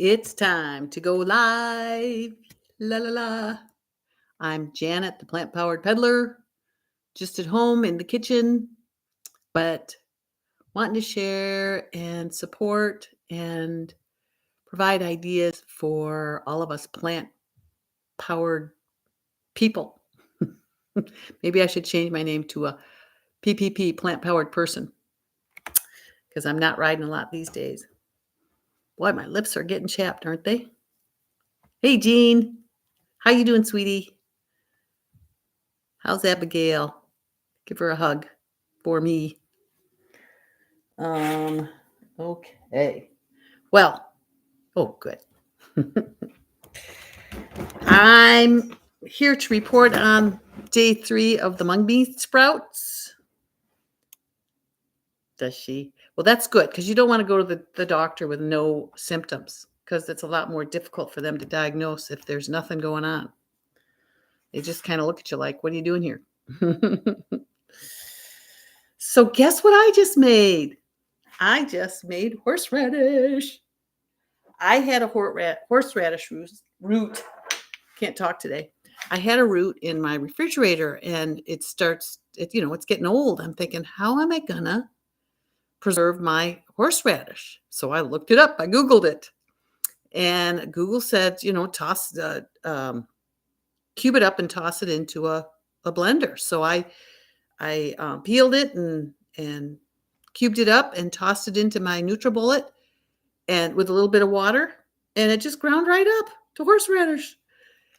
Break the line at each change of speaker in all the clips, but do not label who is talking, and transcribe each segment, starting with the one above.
It's time to go live. La la la. I'm Janet, the plant powered peddler, just at home in the kitchen, but wanting to share and support and provide ideas for all of us plant powered people. Maybe I should change my name to a PPP, plant powered person, because I'm not riding a lot these days. Boy, my lips are getting chapped, aren't they? Hey, Jean. How you doing, sweetie? How's Abigail? Give her a hug for me. Okay. Well, oh, good. I'm here to report on day 3 of the mung bean sprouts. Does she? Well, that's good, because you don't want to go to the doctor with no symptoms, because it's a lot more difficult for them to diagnose if there's nothing going on. They just kind of look at you like, what are you doing here? So guess what I just made? I just made horseradish. I had a horseradish root. Can't talk today. I had a root in my refrigerator, and it's getting old. I'm thinking, how am I gonna preserve my horseradish? So I looked it up. I Googled it, and Google said, cube it up and toss it into a blender. So I peeled it and cubed it up and tossed it into my NutriBullet, and with a little bit of water, and it just ground right up to horseradish.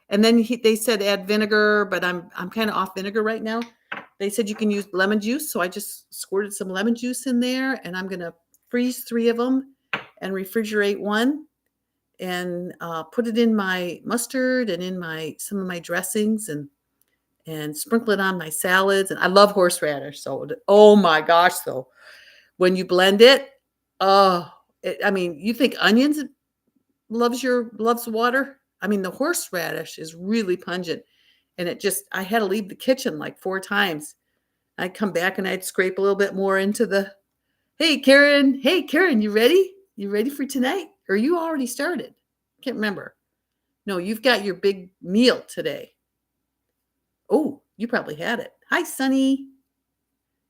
And then they said add vinegar, but I'm kind of off vinegar right now. They said you can use lemon juice, so I just squirted some lemon juice in there, and I'm gonna freeze 3 of them and refrigerate 1, and put it in my mustard and in some of my dressings, and sprinkle it on my salads. And I love horseradish, so oh my gosh, though, when you blend it, you think onions loves water? I mean, the horseradish is really pungent, and I had to leave the kitchen like 4 times. I'd come back and I'd scrape a little bit more into the, hey, Karen, you ready? You ready for tonight? Or you already started? Can't remember. No, you've got your big meal today. Oh, you probably had it. Hi, Sunny.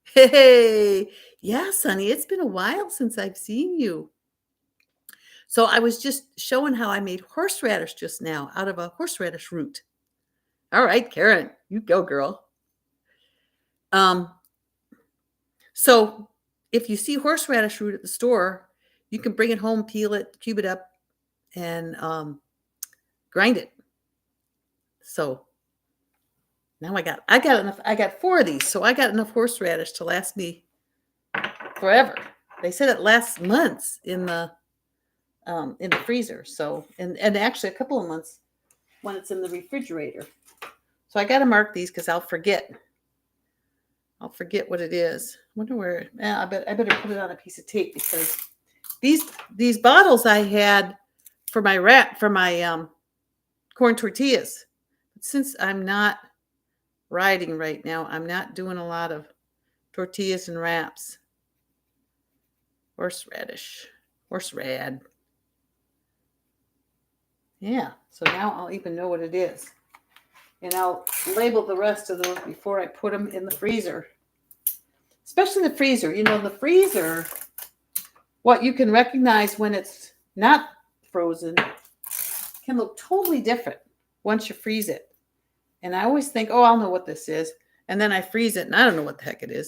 Hey, yeah, Sunny, it's been a while since I've seen you. So I was just showing how I made horseradish just now out of a horseradish root. All right, Karen, you go, girl. So if you see horseradish root at the store, you can bring it home, peel it, cube it up, and grind it. So now I got enough. I got 4 of these, so I got enough horseradish to last me forever. They said it lasts months in the freezer. So and actually a couple of months when it's in the refrigerator. So I got to mark these because I'll forget. I'll forget what it is. I wonder where. I better put it on a piece of tape, because these bottles I had for my corn tortillas. But since I'm not riding right now, I'm not doing a lot of tortillas and wraps. Horseradish. Horserad. Yeah, so now I'll even know what it is. And I'll label the rest of those before I put them in the freezer. Especially the freezer. You know, the freezer, what you can recognize when it's not frozen can look totally different once you freeze it. And I always think, oh, I'll know what this is. And then I freeze it and I don't know what the heck it is.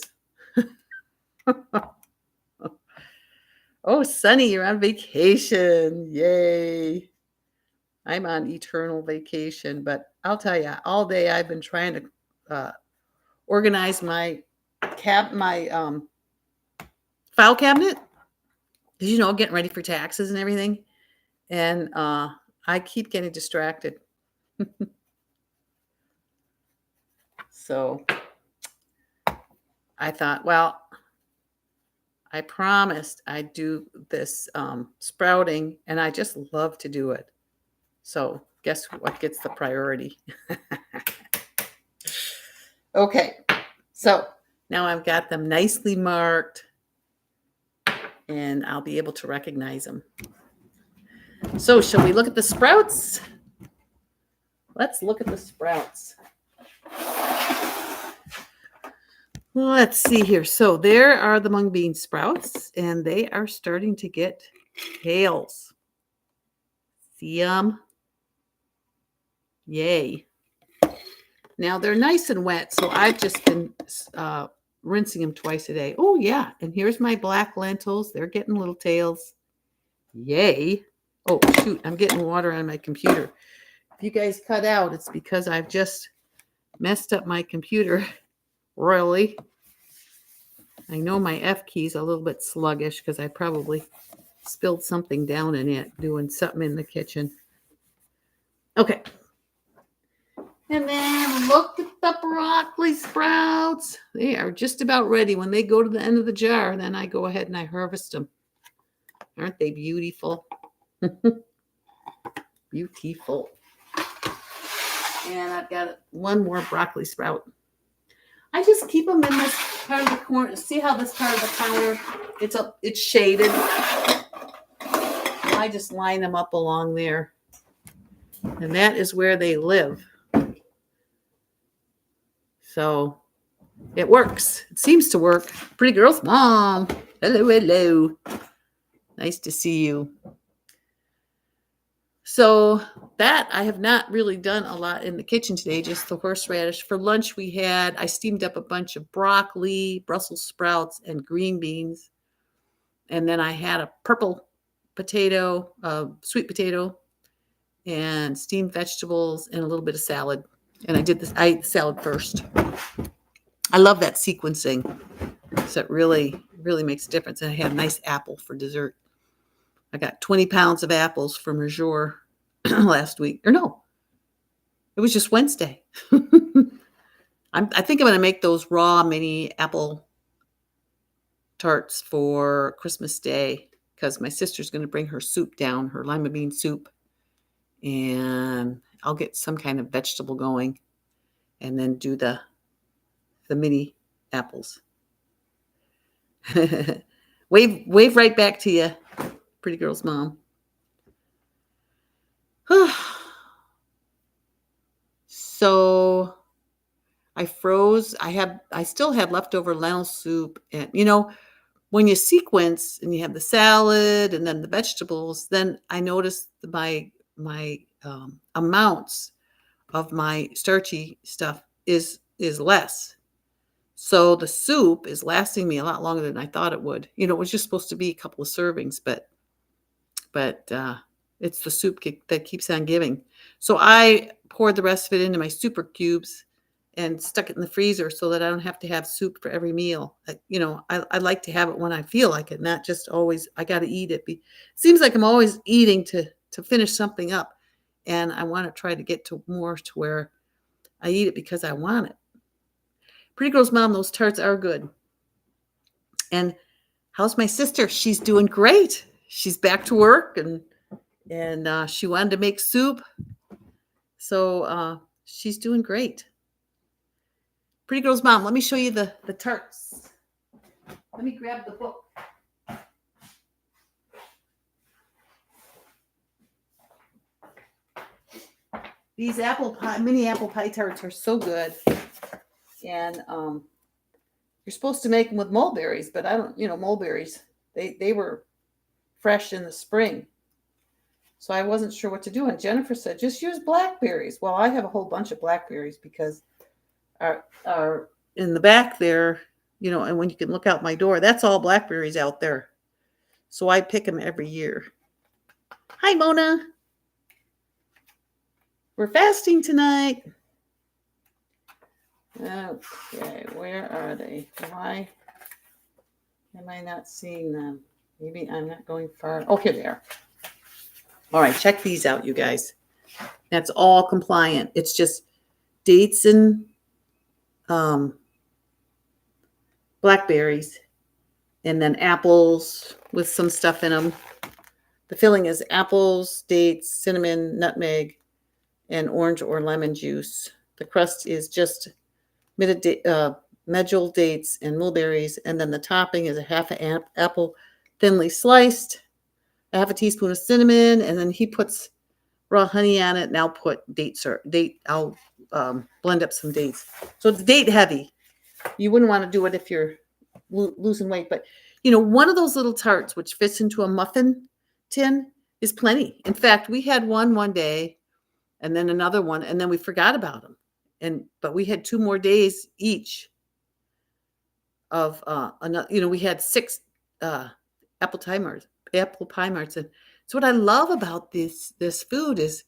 Oh, Sunny, you're on vacation. Yay. I'm on eternal vacation, but I'll tell you, all day I've been trying to organize my file cabinet, because getting ready for taxes and everything, and I keep getting distracted. So I thought, well, I promised I'd do this sprouting, and I just love to do it. So guess what gets the priority? Okay, so now I've got them nicely marked, and I'll be able to recognize them. So shall we look at the sprouts? Let's look at the sprouts. Let's see here. So there are the mung bean sprouts, and they are starting to get tails. See them? Yay. Now they're nice and wet, so I've just been rinsing them twice a day. Oh, yeah. And here's my black lentils. They're getting little tails. Yay. Oh, shoot. I'm getting water on my computer. If you guys cut out, it's because I've just messed up my computer royally. I know my F key's a little bit sluggish because I probably spilled something down in it doing something in the kitchen. Okay. And then look at the broccoli sprouts. They are just about ready. When they go to the end of the jar, then I go ahead and I harvest them. Aren't they beautiful? Beautiful. And I've got one more broccoli sprout. I just keep them in this part of the corner. See how this part of the counter, it's shaded. I just line them up along there. And that is where they live. So it works. It seems to work. Pretty girl's mom. Hello, hello. Nice to see you. So that I have not really done a lot in the kitchen today, just the horseradish. For lunch I steamed up a bunch of broccoli, Brussels sprouts, and green beans. And then I had a purple potato, sweet potato, and steamed vegetables, and a little bit of salad. And I ate the salad first. I love that sequencing. So it really, really makes a difference. And I had a nice apple for dessert. I got 20 pounds of apples from Rajor last week. Or no, it was just Wednesday. I think I'm going to make those raw mini apple tarts for Christmas Day because my sister's going to bring her soup down, her lima bean soup. And I'll get some kind of vegetable going and then do the mini apples. Wave right back to you, pretty girl's mom. So I froze. I still had leftover lentil soup. And, when you sequence and you have the salad and then the vegetables, then I noticed my amounts of my starchy stuff is less. So the soup is lasting me a lot longer than I thought it would. It was just supposed to be a couple of servings, but it's the soup that keeps on giving. So I poured the rest of it into my super cubes and stuck it in the freezer so that I don't have to have soup for every meal. I like to have it when I feel like it, not just always I got to eat it. It seems like I'm always eating to finish something up, and I want to try to get to more to where I eat it because I want it. Pretty girl's mom, those tarts are good. And how's my sister? She's doing great. She's back to work, and she wanted to make soup. So she's doing great. Pretty girl's mom, let me show you the tarts. Let me grab the book. These mini apple pie tarts are so good. And you're supposed to make them with mulberries, but I don't, mulberries, they were fresh in the spring. So I wasn't sure what to do. And Jennifer said, just use blackberries. Well, I have a whole bunch of blackberries because are in the back there, and when you can look out my door, that's all blackberries out there. So I pick them every year. Hi, Mona. We're fasting tonight. Okay, where are they? Why am I not seeing them? Maybe I'm not going far. Oh, here they are. All right, check these out, you guys. That's all compliant. It's just dates and blackberries, and then apples with some stuff in them. The filling is apples, dates, cinnamon, nutmeg, and orange or lemon juice. The crust is just medjool dates and mulberries, and then the topping is a half an apple thinly sliced, a half a teaspoon of cinnamon, and then he puts raw honey on it, and I'll put I'll blend up some dates. So it's date heavy. You wouldn't want to do it if you're losing weight, but one of those little tarts which fits into a muffin tin is plenty. In fact, we had one day, and then another one, and then we forgot about them. But we had 2 more days each of another. We had 6 apple pie marts. And so what I love about this food is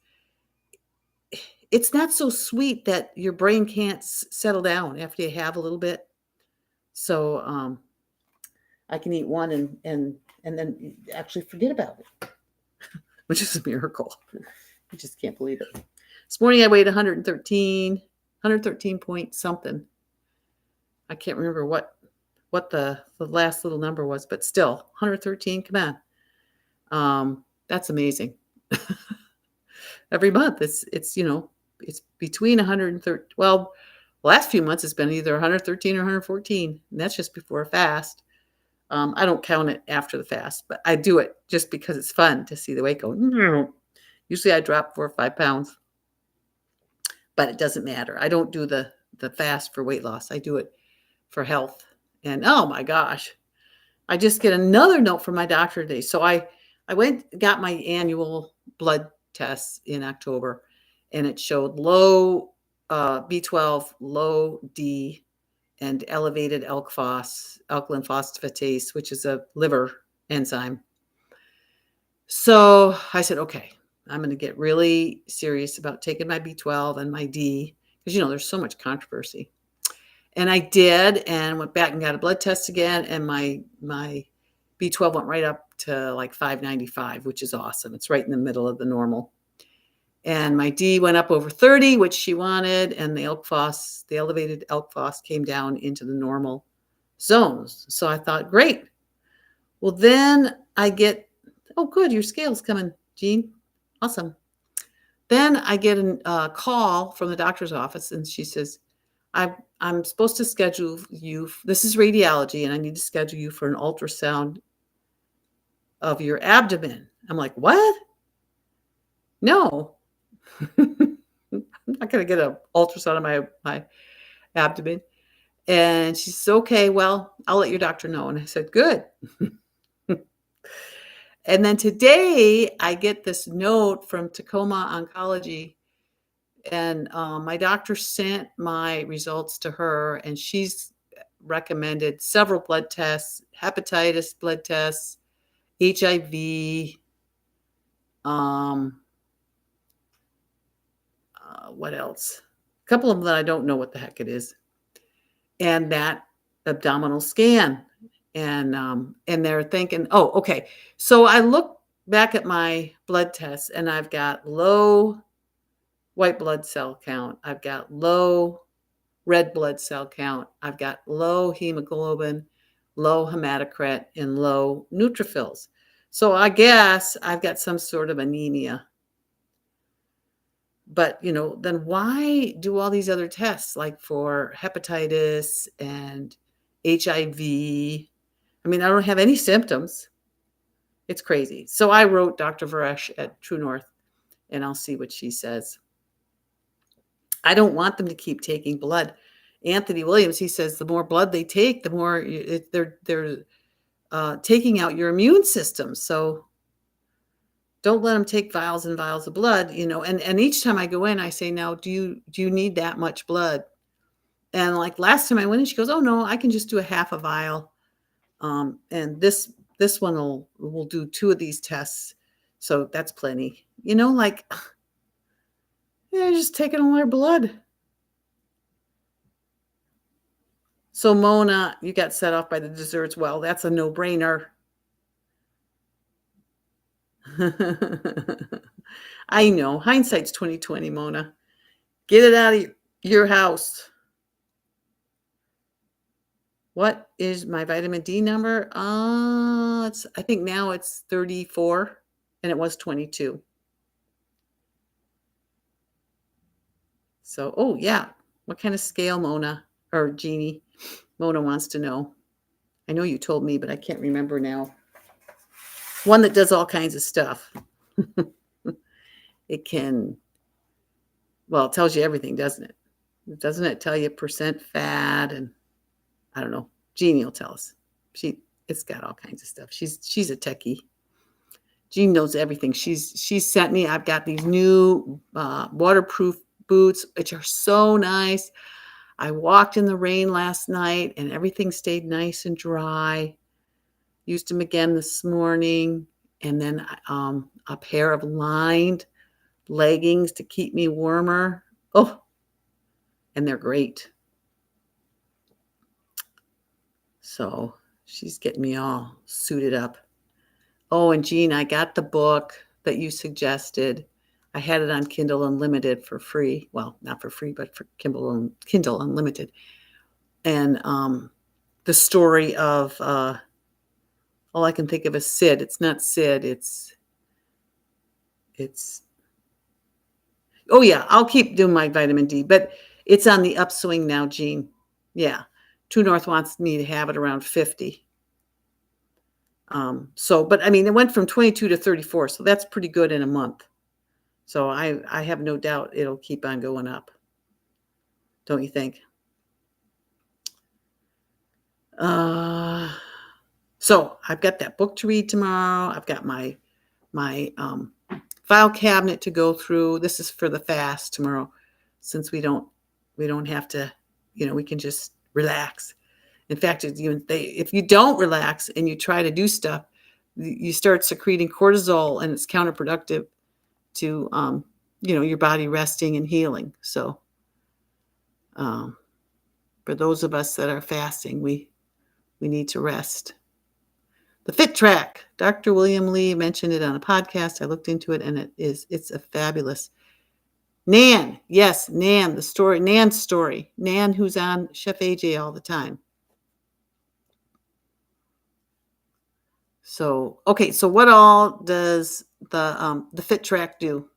it's not so sweet that your brain can't settle down after you have a little bit. So I can eat one and then actually forget about it, which is a miracle. I just can't believe it. This morning I weighed 113 point something. I can't remember what the last little number was, but still 113. Come on, that's amazing. Every month it's between 130. Well, the last few months it's been either 113 or 114, and that's just before a fast. I don't count it after the fast, but I do it just because it's fun to see the weight go. Usually I drop 4 or 5 pounds, but it doesn't matter. I don't do the fast for weight loss. I do it for health. And oh my gosh, I just get another note from my doctor today. So I got my annual blood tests in October, and it showed low B12, low D, and elevated alkaline phosphatase, which is a liver enzyme. So I said, okay, I'm going to get really serious about taking my B12 and my D, because there's so much controversy. And I did, and went back and got a blood test again, and my B12 went right up to like 595, which is awesome. It's right in the middle of the normal. And my D went up over 30, which she wanted, and the elevated ALK phos came down into the normal zones. So I thought, great. Well, then I get, oh, good, your scale's coming, Jean. Awesome. Then I get a call from the doctor's office, and she says, I'm supposed to schedule you. This is radiology, and I need to schedule you for an ultrasound of your abdomen. I'm like, what? No. I'm not going to get an ultrasound of my abdomen. And she says, okay, well, I'll let your doctor know. And I said, good. And then today I get this note from Tacoma Oncology, and my doctor sent my results to her, and she's recommended several blood tests, hepatitis blood tests, HIV, what else? A couple of them that I don't know what the heck it is. And that abdominal scan. And they're thinking, oh, okay. So I look back at my blood tests, and I've got low white blood cell count. I've got low red blood cell count. I've got low hemoglobin, low hematocrit, and low neutrophils. So I guess I've got some sort of anemia. But, then why do all these other tests, like for hepatitis and HIV? I mean, I don't have any symptoms. It's crazy. So I wrote Dr. Varesh at True North, and I'll see what she says. I don't want them to keep taking blood. Anthony Williams, he says the more blood they take, the more they're taking out your immune system. So don't let them take vials and vials of blood, and each time I go in, I say, now, do you need that much blood? And like last time I went in, she goes, oh no, I can just do a half a vial. And this one will do 2 of these tests. So that's plenty, like, they're just taking all our blood. So Mona, you got set off by the desserts. Well, that's a no-brainer. I know. Hindsight's 2020, Mona. Get it out of your house. What is my vitamin D number? I think now it's 34, and it was 22. So, oh yeah. What kind of scale, Mona or Jeannie? Mona wants to know. I know you told me, but I can't remember now. one that does all kinds of stuff. It can, well, it tells you everything, doesn't it? Doesn't it tell you percent fat and I don't know. Jeannie will tell us. It's got all kinds of stuff. She's a techie. Jean knows everything. She sent me. I've got these new waterproof boots, which are so nice. I walked in the rain last night, and everything stayed nice and dry. Used them again this morning, and then a pair of lined leggings to keep me warmer. Oh, and they're great. So she's getting me all suited up. Oh, and Jean, I got the book that you suggested. I had it on Kindle Unlimited for free. Well, not for free, but for Kindle Unlimited. And the story of all I can think of is Sid. It's not Sid. It's. Oh yeah, I'll keep doing my vitamin D, but it's on the upswing now, Jean. Yeah, True North wants me to have it around 50. But I mean, it went from 22 to 34, so that's pretty good in a month. So I have no doubt it'll keep on going up. Don't you think? So I've got that book to read tomorrow. I've got my file cabinet to go through. This is for the fast tomorrow, since we don't have to, we can just relax. In fact, if you don't relax and you try to do stuff, you start secreting cortisol, and it's counterproductive to your body resting and healing. So for those of us that are fasting, we need to rest. The Fit Track, Dr. William Lee mentioned it on a podcast. I looked into it, and it's a fabulous. Nan, yes, Nan, Nan's story. Nan, who's on Chef AJ all the time. So, okay, so what all does the Fit Track do?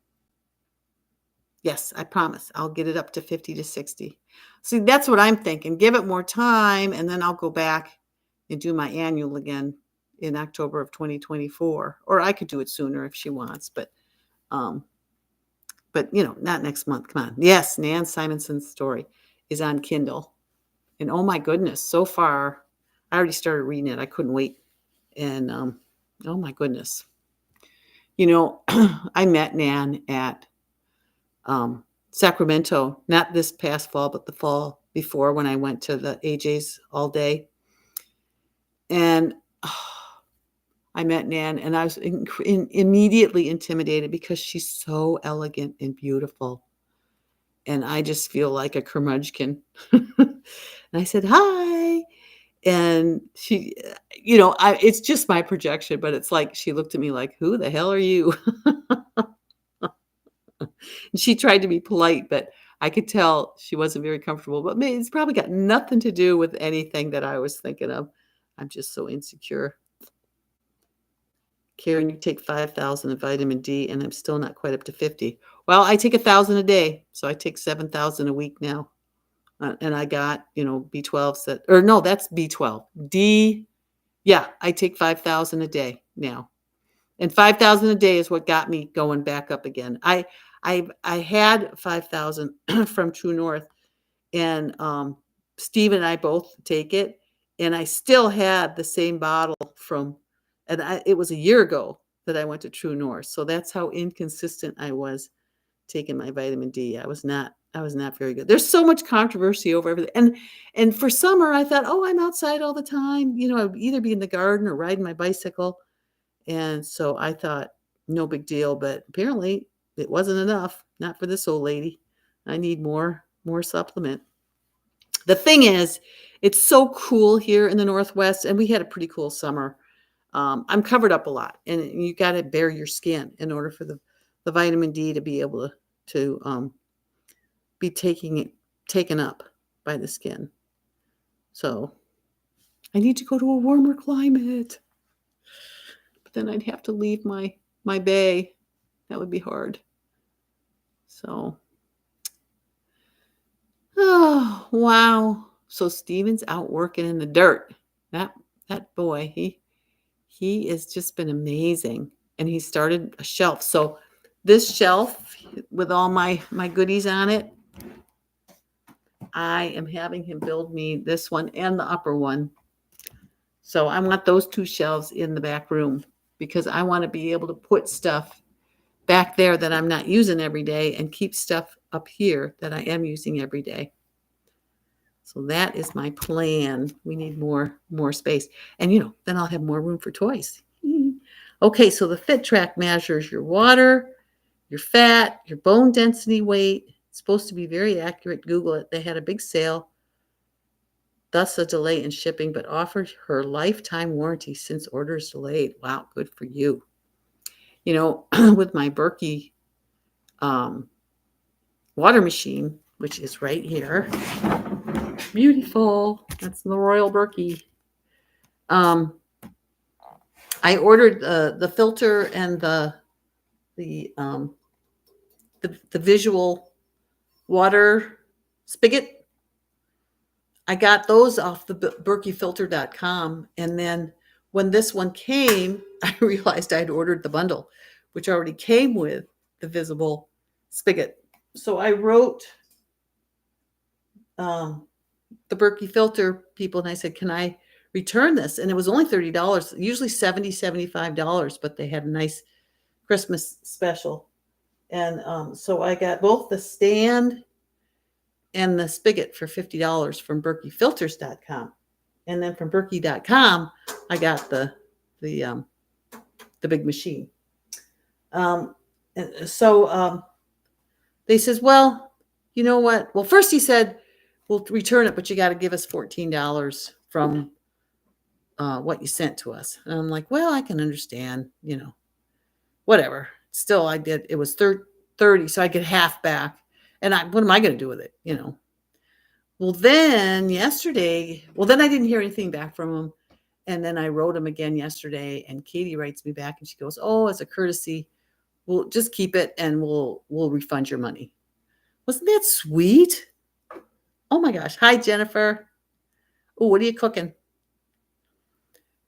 Yes, I promise. I'll get it up to 50 to 60. See, that's what I'm thinking. Give it more time, and then I'll go back and do my annual again in October of 2024. Or I could do it sooner if she wants, but not next month. Come on. Yes, Nan Simonson's story is on Kindle. And oh my goodness, so far, I already started reading it. I couldn't wait. And oh my goodness. I met Nan at Sacramento, not this past fall, but the fall before, when I went to the AJ's all day. And I met Nan, and I was immediately intimidated because she's so elegant and beautiful. And I just feel like a curmudgeon. And I said, hi. And she, it's just my projection, but it's like she looked at me like, who the hell are you? And she tried to be polite, but I could tell she wasn't very comfortable. But it's probably got nothing to do with anything that I was thinking of. I'm just so insecure. Karen, you take 5,000 of vitamin D, and I'm still not quite up to 50. Well, I take 1,000 a day, so I take 7,000 a week now. And I got, B12s no, that's B12. D, yeah, I take 5,000 a day now. And 5,000 a day is what got me going back up again. I had 5,000 from True North, and Steve and I both take it, and I still had the same bottle it was a year ago that I went to True North. So that's how inconsistent I was taking my vitamin D. I was not very good. There's so much controversy over everything. And for summer, I thought, oh, I'm outside all the time. I would either be in the garden or riding my bicycle. And so I thought, no big deal. But apparently it wasn't enough. Not for this old lady. I need more supplement. The thing is, it's so cool here in the Northwest, and we had a pretty cool summer. I'm covered up a lot, and you got to bare your skin in order for the vitamin D to be able to be taken up by the skin. So I need to go to a warmer climate, but then I'd have to leave my bay. That would be hard. So, oh wow! So Steven's out working in the dirt. That boy, He has just been amazing, and he started a shelf. So this shelf with all my goodies on it, I am having him build me this one and the upper one. So I want those two shelves in the back room because I want to be able to put stuff back there that I'm not using every day and keep stuff up here that I am using every day. So that is my plan. We need more space. And then I'll have more room for toys. Okay, so the Fit Track measures your water, your fat, your bone density, weight. It's supposed to be very accurate. Google it. They had a big sale, thus a delay in shipping, but offered her lifetime warranty since orders delayed. Wow, good for you. With my Berkey water machine, which is right here. Beautiful. That's the Royal Berkey. I ordered the filter and the visual water spigot. I got those off the berkeyfilter.com, and then when this one came, I realized I'd ordered the bundle, which already came with the visible spigot. So I wrote the Berkey filter people, and I said, can I return this? And it was only $30, usually $70, $75, but they had a nice Christmas special. And so I got both the stand and the spigot for $50 from berkeyfilters.com. And then from berkey.com, I got the big machine. And so they says, well, you know what? Well, first he said, we'll return it, but you got to give us $14 from what you sent to us. And I'm like, well, I can understand, whatever. Still, I did. It was 30, so I get half back. And what am I going to do with it? Well, then yesterday, then I didn't hear anything back from him. And then I wrote him again yesterday, and Katie writes me back, and she goes, oh, as a courtesy, we'll just keep it and we'll refund your money. Wasn't that sweet? Oh my gosh. Hi, Jennifer. Oh, what are you cooking?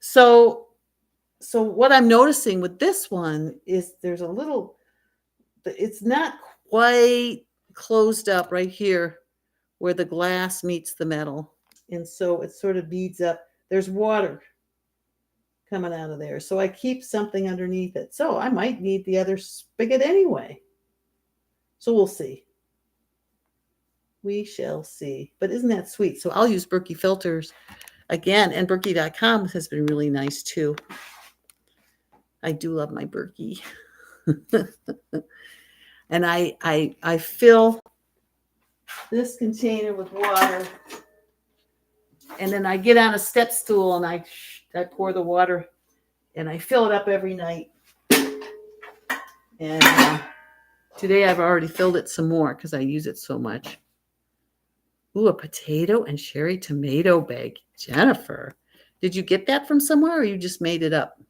So what I'm noticing with this one is there's a little, it's not quite closed up right here where the glass meets the metal. And so it sort of beads up. There's water coming out of there. So I keep something underneath it. So I might need the other spigot anyway. So we'll see. We shall see. But isn't that sweet? So I'll use Berkey filters again. And Berkey.com has been really nice too. I do love my Berkey. And I fill this container with water. And then I get on a step stool and I pour the water and I fill it up every night. And today I've already filled it some more because I use it so much. Ooh, a potato and cherry tomato bag. Jennifer, did you get that from somewhere or you just made it up?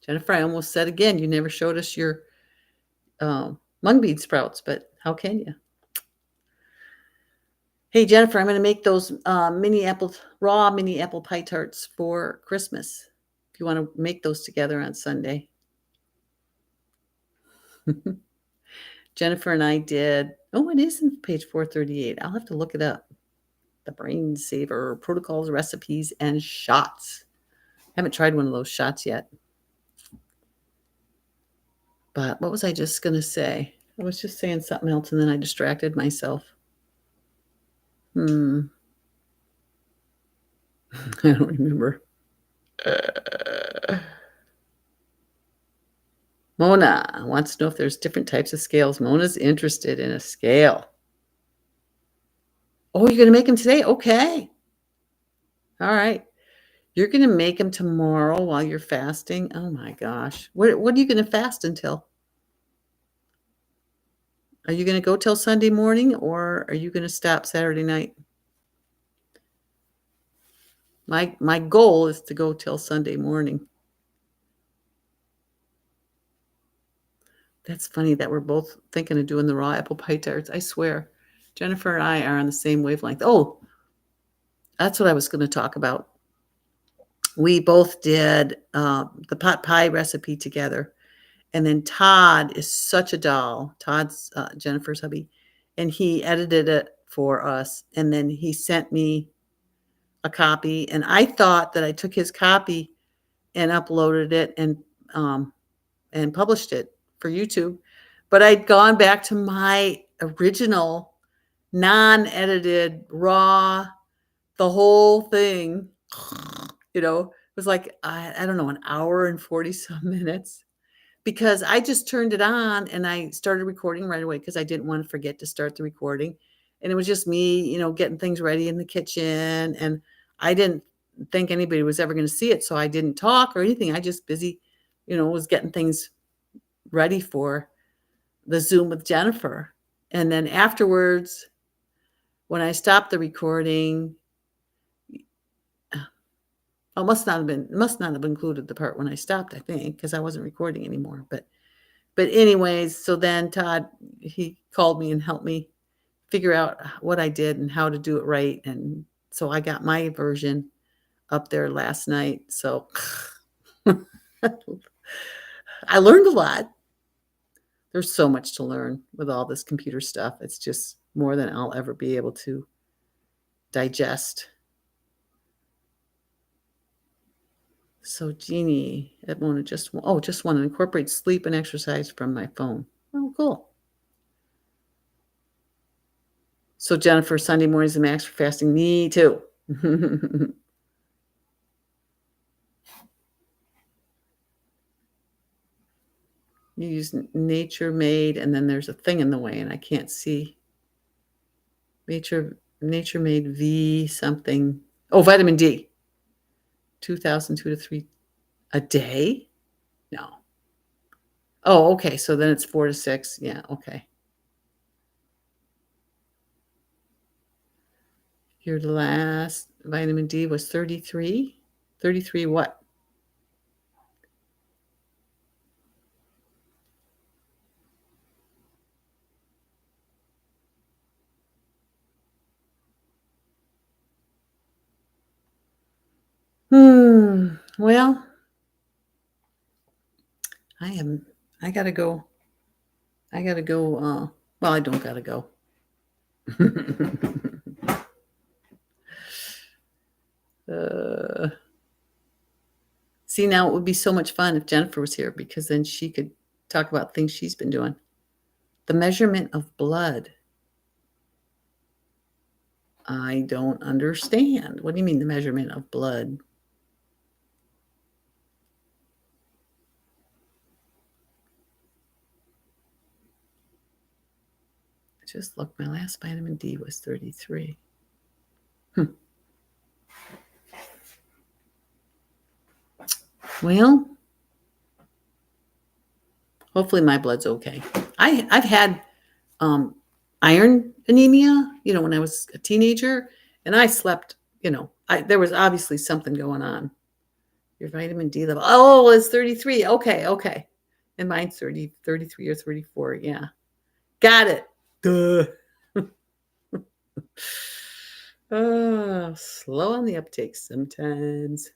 Jennifer, I almost said again, you never showed us your mung bean sprouts, but how can you? Hey, Jennifer, I'm going to make those raw mini apple pie tarts for Christmas. If you want to make those together on Sunday. Jennifer and I did, it is in page 438. I'll have to look it up. The Brain Saver, protocols, recipes, and shots. I haven't tried one of those shots yet. But what was I just going to say? I was just saying something else, and then I distracted myself. I don't remember. Mona wants to know if there's different types of scales. Mona's interested in a scale. Oh, you're going to make them today? Okay. All right. You're going to make them tomorrow while you're fasting? Oh, my gosh. What are you going to fast until? Are you going to go till Sunday morning, or are you going to stop Saturday night? My goal is to go till Sunday morning. That's funny that we're both thinking of doing the raw apple pie tarts. I swear. Jennifer and I are on the same wavelength. Oh, that's what I was going to talk about. We both did the pot pie recipe together. And then Todd is such a doll. Todd's Jennifer's hubby. And he edited it for us. And then he sent me a copy. And I thought that I took his copy and uploaded it and published it for YouTube. But I'd gone back to my original, non-edited, raw, the whole thing. It was like I don't know, an hour and 40 some minutes because I just turned it on and I started recording right away because I didn't want to forget to start the recording. And it was just me, getting things ready in the kitchen. And I didn't think anybody was ever going to see it. So I didn't talk or anything. I just busy, was getting things ready for the Zoom with Jennifer. And then afterwards, when I stopped the recording, must not have included the part when I stopped, I think, because I wasn't recording anymore. But anyways, so then Todd, he called me and helped me figure out what I did and how to do it right. And so I got my version up there last night. So I learned a lot. There's so much to learn with all this computer stuff. It's just more than I'll ever be able to digest. So Jeannie, Edmona just want to incorporate sleep and exercise from my phone. Oh, cool. So Jennifer, Sunday mornings the max for fasting. Me too. You use Nature Made, and then there's a thing in the way, and I can't see. Nature Made V something. Oh, vitamin D. 2,002 to 3 a day? No. Oh, okay. So then it's 4 to 6. Yeah, okay. Your last vitamin D was 33? 33 what? Well, I gotta go. Well, I don't gotta go. See, now it would be so much fun if Jennifer was here because then she could talk about things she's been doing. The measurement of blood. I don't understand. What do you mean the measurement of blood? Just look, my last vitamin D was 33. Well, hopefully my blood's okay. I've had iron anemia, when I was a teenager, and I slept, there was obviously something going on. Your vitamin D level. Oh, it's 33. Okay. And mine's 33 or 34. Yeah. Got it. Duh. Oh, slow on the uptake sometimes.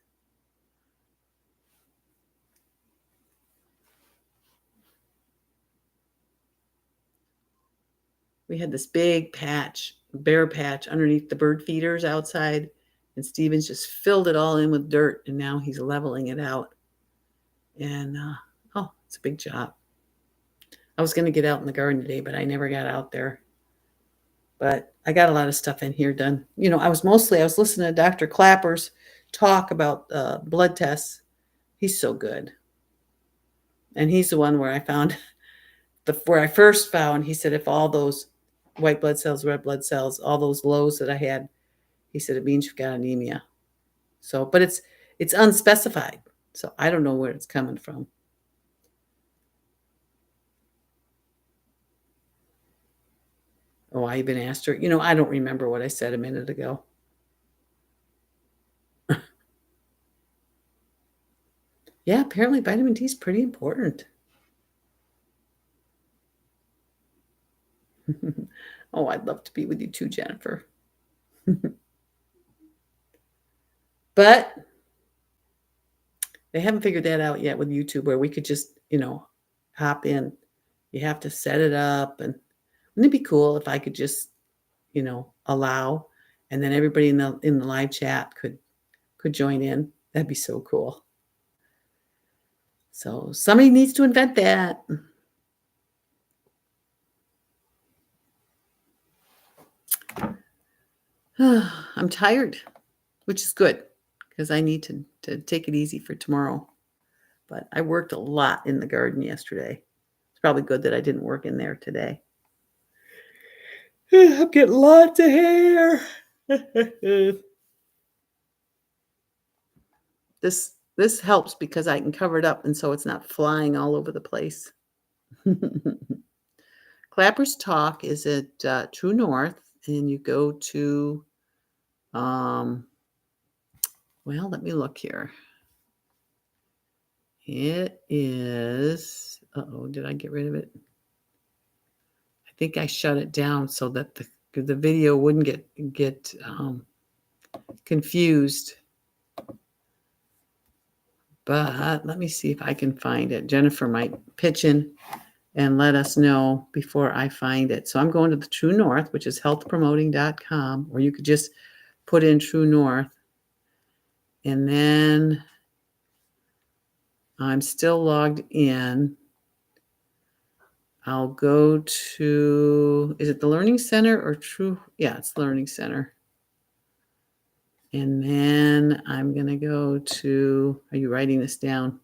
We had this big bare patch underneath the bird feeders outside, and Steven's just filled it all in with dirt, and now he's leveling it out. And it's a big job. I was going to get out in the garden today, but I never got out there. But I got a lot of stuff in here done. I was listening to Dr. Clapper's talk about blood tests. He's so good. And he's the one where I found where I first found, he said, if all those white blood cells, red blood cells, all those lows that I had, he said, it means you've got anemia. So, but it's unspecified. So I don't know where it's coming from. Oh, I even asked her, I don't remember what I said a minute ago. Yeah, apparently vitamin D is pretty important. Oh, I'd love to be with you too, Jennifer. But they haven't figured that out yet with YouTube where we could just, hop in. You have to set it up, and wouldn't it be cool if I could just, allow, and then everybody in the live chat could join in? That'd be so cool. So somebody needs to invent that. I'm tired, which is good because I need to take it easy for tomorrow. But I worked a lot in the garden yesterday. It's probably good that I didn't work in there today. I'm getting lots of hair. This helps because I can cover it up and so it's not flying all over the place. Clapper's Talk is at True North, and you go to, well, let me look here. It is, did I get rid of it? I think I shut it down so that the video wouldn't get confused. But let me see if I can find it. Jennifer might pitch in and let us know before I find it. So I'm going to the True North, which is healthpromoting.com, or you could just put in True North. And then I'm still logged in. I'll go to, is it the Learning Center or True? Yeah, it's Learning Center. And then I'm going to go to, are you writing this down?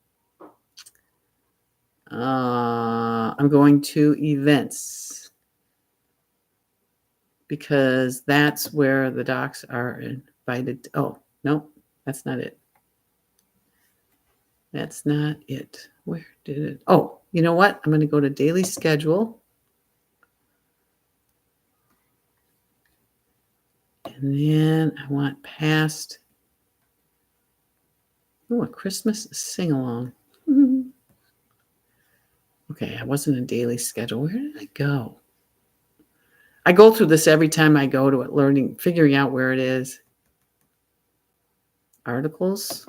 I'm going to events because that's where the docs are invited. Oh, no, that's not it. That's not it. Where did it? Oh, you know what? I'm going to go to daily schedule. And then I want past. Oh, a Christmas sing-along. Okay, I wasn't a daily schedule. Where did I go? I go through this every time I go to it, figuring out where it is. Articles.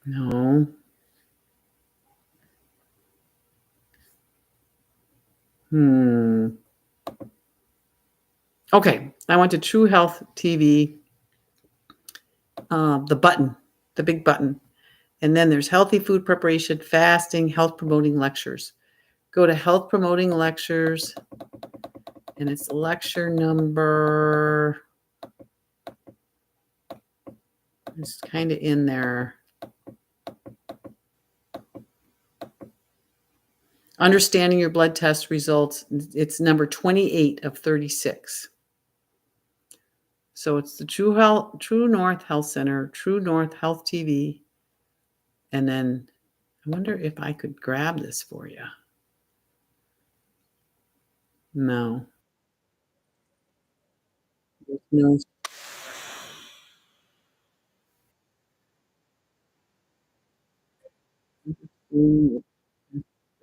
No. Okay, I went to True Health TV, the big button. And then there's healthy food preparation, fasting, health promoting lectures. Go to health promoting lectures, and it's lecture number, it's kind of in there. Understanding your blood test results. It's number 28 of 36. So it's the True North Health Center, True North Health TV. And then I wonder if I could grab this for you. No. No.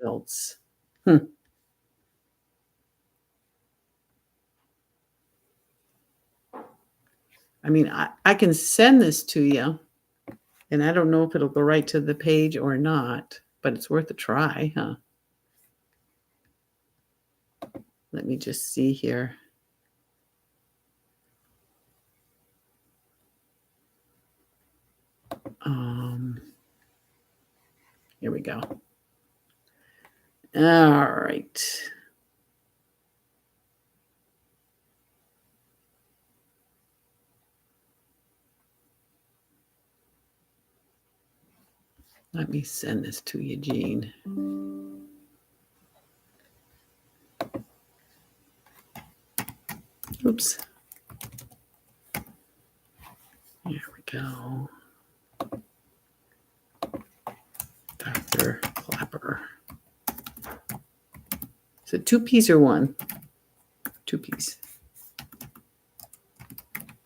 Else. I mean, I can send this to you, and I don't know if it'll go right to the page or not, but it's worth a try, huh? Let me just see here. Here we go. All right. Let me send this to you, Jean. Oops. Here we go. Dr. Clapper. Is it 2-piece or 1? 2-piece.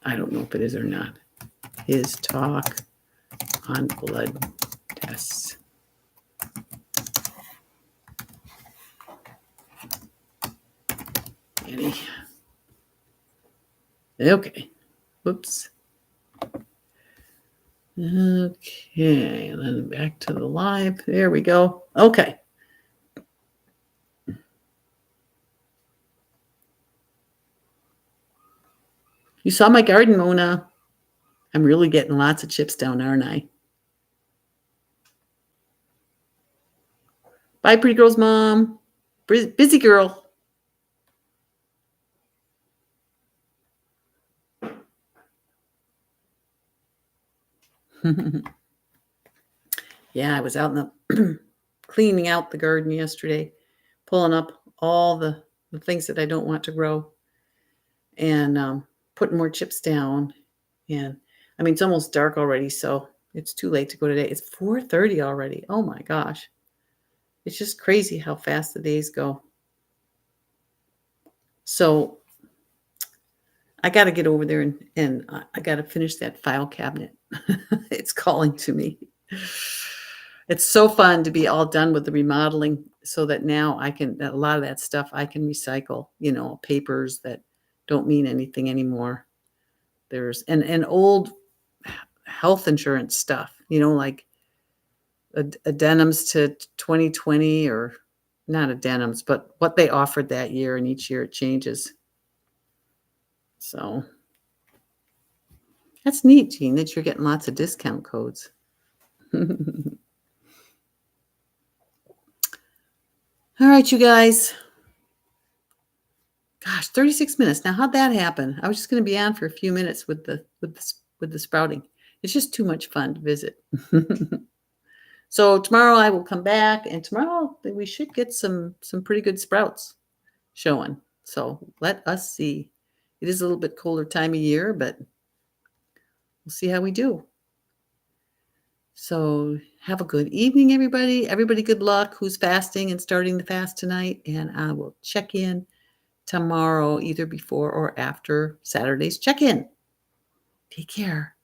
I don't know if it is or not. His talk on blood tests. Annie. Okay. Whoops. Okay, and then back to the live. There we go. Okay. You saw my garden, Mona. I'm really getting lots of chips down, aren't I? Bye, pretty girl's mom. Busy girl. Yeah, I was out in the cleaning out the garden yesterday, pulling up all the things that I don't want to grow, and putting more chips down. And I mean, it's almost dark already, so it's too late to go today. It's 4:30 already. Oh my gosh. It's just crazy how fast the days go. So I got to get over there and I got to finish that file cabinet. It's calling to me. It's so fun to be all done with the remodeling so that now a lot of that stuff I can recycle, papers that don't mean anything anymore. There's and old health insurance stuff, like addendums to 2020, or not addendums, but what they offered that year, and each year it changes. So that's neat, Jean, that you're getting lots of discount codes. All right, you guys. Gosh, 36 minutes. Now, how'd that happen? I was just going to be on for a few minutes with the sprouting. It's just too much fun to visit. So tomorrow I will come back, and tomorrow we should get some pretty good sprouts showing. So let us see. It is a little bit colder time of year, but we'll see how we do. So have a good evening, everybody. Everybody, good luck who's fasting and starting the fast tonight. And I will check in tomorrow, either before or after Saturday's check-in. Take care.